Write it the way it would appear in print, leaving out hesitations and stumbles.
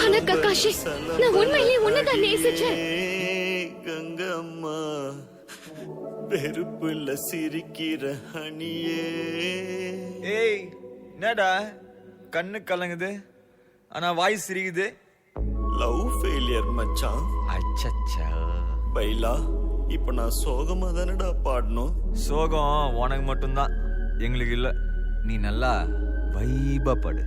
ஆனா கக்காஷி, நான் உண்மையிலேயே உன்னைதான் நேசிச்சேன். கங்கம்மா பெருப்புல சிரிக்கிற ஹனியே. ஏய் என்னடா கண்ணு கலங்குது ஆனா வாய் சிரிக்குது? லவ் ஃபெயிலியர் மச்சான். அச்சச்சா. பைலா, இப்ப நான் சோகமா தானடா பாடணும். சோகம் உனக்கு மட்டும்தான், எங்களுக்கு இல்ல. நீ நல்லா வைபா படு.